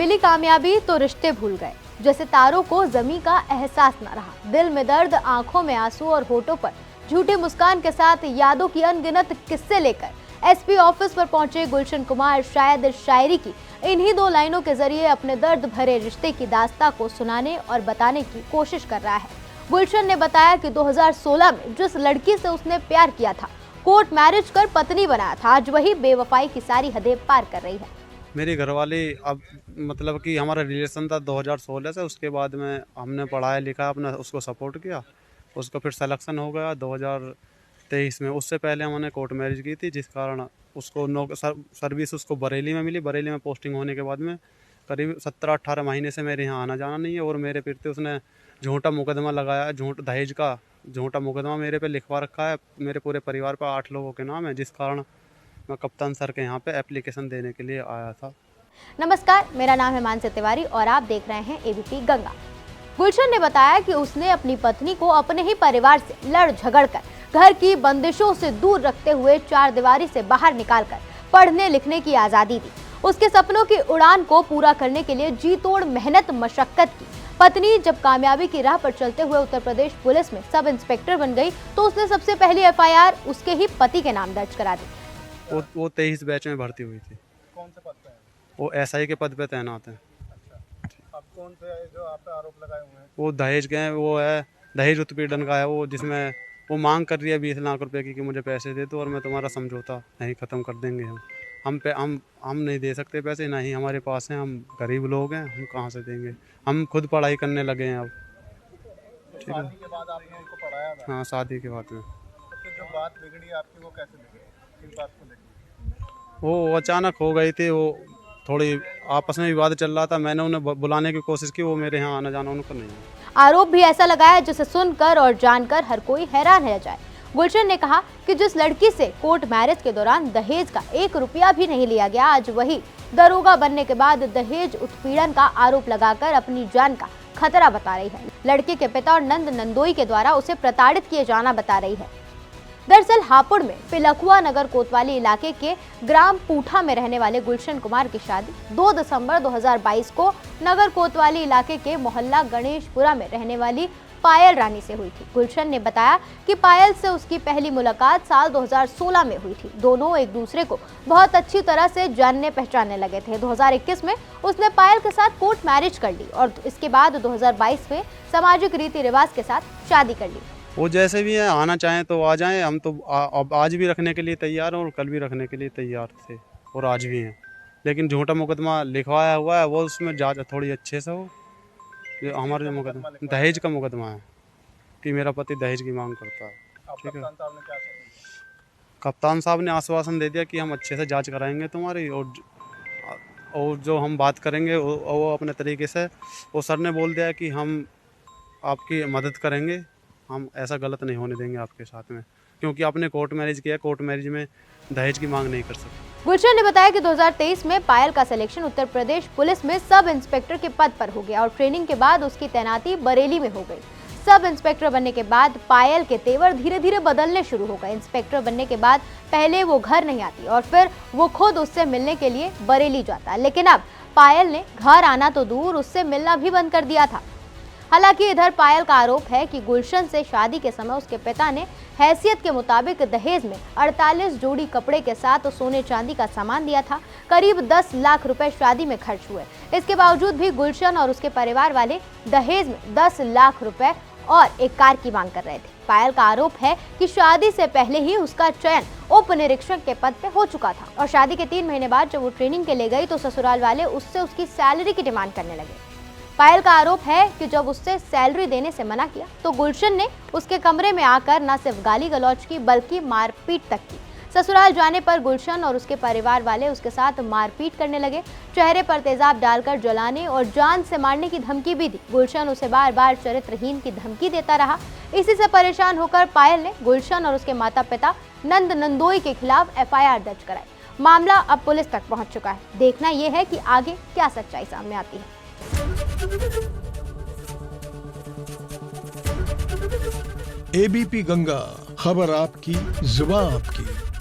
मिली कामयाबी तो रिश्ते भूल गए, जैसे तारों को जमीन का एहसास न रहा। दिल में दर्द, आंखों में आंसू और होठों पर झूठी मुस्कान के साथ यादों की अनगिनत किस्से लेकर एसपी ऑफिस पर पहुंचे गुलशन कुमार शायद शायरी की इन्हीं 2 लाइनों के जरिए अपने दर्द भरे रिश्ते की दास्तां को सुनाने और बताने की कोशिश कर रहा है। गुलशन ने बताया कि 2016 में जिस लड़की से उसने प्यार किया था, कोर्ट मैरिज कर पत्नी बनाया था, आज वही बेवफाई की सारी हदें पार कर रही है। मेरी घरवाली अब मतलब कि हमारा रिलेशन था 2016 से, उसके बाद में हमने पढ़ाया लिखा अपना उसको सपोर्ट किया, उसका फिर सिलेक्शन हो गया 2023 में। उससे पहले हमने कोर्ट मैरिज की थी, जिस कारण उसको सर्विस उसको बरेली में मिली। बरेली में पोस्टिंग होने के बाद में करीब 17-18 महीने से मेरे यहाँ आना जाना नहीं है और मेरे प्रति उसने झूठा मुकदमा लगाया, दहेज का झूठा मुकदमा मेरे पे लिखवा रखा है। मेरे पूरे परिवार पर 8 लोगों के नाम है, जिस कारण मैं कप्तान सर के यहाँ पे एप्लीकेशन देने के लिए आया था। नमस्कार, मेरा नाम है मानसी तिवारी और आप देख रहे हैं एबीपी गंगा। गुलशन ने बताया कि उसने अपनी पत्नी को अपने ही परिवार से लड़ झगड़ कर घर की बंदिशों से दूर रखते हुए 4 दीवारी से बाहर निकालकर पढ़ने लिखने की आजादी दी। उसके सपनों की उड़ान को पूरा करने के लिए जी तोड़ मेहनत मशक्कत की। पत्नी जब कामयाबी की राह पर चलते हुए उत्तर प्रदेश पुलिस में सब इंस्पेक्टर बन गई तो उसने सबसे पहली एफआईआर उसके ही पति के नाम दर्ज करा दी। वो 23 बैच में भर्ती हुई थी। कौन से पद पे है? वो एसआई के पद पे तैनात है। अच्छा। अब कौन से जो आप पे आरोप लगाए हुए हैं? वो दहेज के हैं, वो है दहेज उत्पीड़न का है, वो जिसमें वो मांग कर रही है 20 लाख रुपए की कि मुझे पैसे दे दो और मैं तुम्हारा समझौता नहीं ख़त्म कर देंगे। हम नहीं दे सकते पैसे, ना ही हमारे पास हैं, हम गरीब लोग हैं, हम कहाँ से देंगे। हम खुद पढ़ाई करने लगे हैं अब। तो शादी के बाद आपने उनको पढ़ाया था? हाँ, शादी के बाद में। तो फिर जो बात बिगड़ी आपकी वो कैसे बिगड़ी? किस बात को लेकर? वो अचानक हो गई थी, वो थोड़ी आपस में विवाद चल रहा था। मैंने उन्हें बुलाने की कोशिश की, वो मेरे यहाँ आना जाना उनको नहीं है। आरोप भी ऐसा लगाया जिसे सुनकर और जानकर हर कोई हैरान रह जाए। गुलशन ने कहा कि जिस लड़की से कोर्ट मैरिज के दौरान दहेज का 1 रुपया भी नहीं लिया गया, आज वही दरोगा बनने के बाद दहेज उत्पीड़न का आरोप लगाकर अपनी जान का खतरा बता रही है। लड़के के पिता और नंद नंदोई के द्वारा उसे प्रताड़ित किए जाना बता रही है। दरअसल हापुड़ में पिलखुआ नगर कोतवाली इलाके के ग्राम पूठा में रहने वाले गुलशन कुमार की शादी 2 दिसंबर 2022 को नगर कोतवाली इलाके के मोहल्ला गणेशपुरा में रहने वाली पायल रानी से हुई थी। गुलशन ने बताया कि पायल से उसकी पहली मुलाकात साल 2016 में हुई थी। दोनों एक दूसरे को बहुत अच्छी तरह से जानने पहचानने लगे थे। 2021 में उसने पायल के साथ कोर्ट मैरिज कर ली और इसके बाद 2022 में सामाजिक रीति रिवाज के साथ शादी कर ली। वो जैसे भी हैं, आना चाहें तो आ जाएं। हम तो अब आज भी रखने के लिए तैयार हैं और कल भी रखने के लिए तैयार थे और आज भी हैं। लेकिन झूठा मुकदमा लिखवाया हुआ है, वो उसमें जांच थोड़ी अच्छे से हो। ये हमारा जो मुकदमा दहेज का मुकदमा है कि मेरा पति दहेज की मांग करता है। ठीक है, कप्तान साहब ने क्या कहा? कप्तान साहब ने आश्वासन दे दिया कि हम अच्छे से जांच कराएंगे तुम्हारी, और जो हम बात करेंगे वो अपने तरीके से। वो सर ने बोल दिया कि हम आपकी मदद करेंगे, हम ऐसा गलत नहीं होने देंगे आपके साथ में, क्योंकि आपने कोर्ट मैरिज किया, कोर्ट मैरिज में दहेज की मांग नहीं कर सकते। गुलशन ने बताया कि 2023 में पायल का सिलेक्शन उत्तर प्रदेश पुलिस में सब इंस्पेक्टर के पद पर हो गया और ट्रेनिंग के बाद उसकी तैनाती बरेली में हो गई। सब इंस्पेक्टर बनने के बाद पायल के तेवर धीरे धीरे बदलने शुरू हो गए। इंस्पेक्टर बनने के बाद पहले वो घर नहीं आती और फिर वो खुद उससे मिलने के लिए बरेली जाता, लेकिन अब पायल ने घर आना तो दूर, उससे मिलना भी बंद कर दिया था। हालांकि इधर पायल का आरोप है कि गुलशन से शादी के समय उसके पिता ने हैसियत के मुताबिक दहेज में 48 जोड़ी कपड़े के साथ सोने चांदी का सामान दिया था। करीब 10 लाख रुपए शादी में खर्च हुए। इसके बावजूद भी गुलशन और उसके परिवार वाले दहेज में 10 लाख रुपए और एक कार की मांग कर रहे थे। पायल का आरोप है कि शादी से पहले ही उसका चयन उप निरीक्षक के पद पे हो चुका था और शादी के 3 महीने बाद जब वो ट्रेनिंग के लिए गई तो ससुराल वाले उससे उसकी सैलरी की डिमांड करने लगे। पायल का आरोप है कि जब उससे सैलरी देने से मना किया तो गुलशन ने उसके कमरे में आकर न सिर्फ गाली गलौज की बल्कि मारपीट तक की। ससुराल जाने पर गुलशन और उसके परिवार वाले उसके साथ मारपीट करने लगे, चेहरे पर तेजाब डालकर जलाने और जान से मारने की धमकी भी दी। गुलशन उसे बार बार चरित्रहीन की धमकी देता रहा। इसी से परेशान होकर पायल ने गुलशन और उसके माता पिता नंद नंदोई के खिलाफ एफआईआर दर्ज कराई। मामला अब पुलिस तक पहुंच चुका है। देखना यह है कि आगे क्या सच्चाई सामने आती है। एबीपी गंगा, खबर आपकी, जुबान आपकी।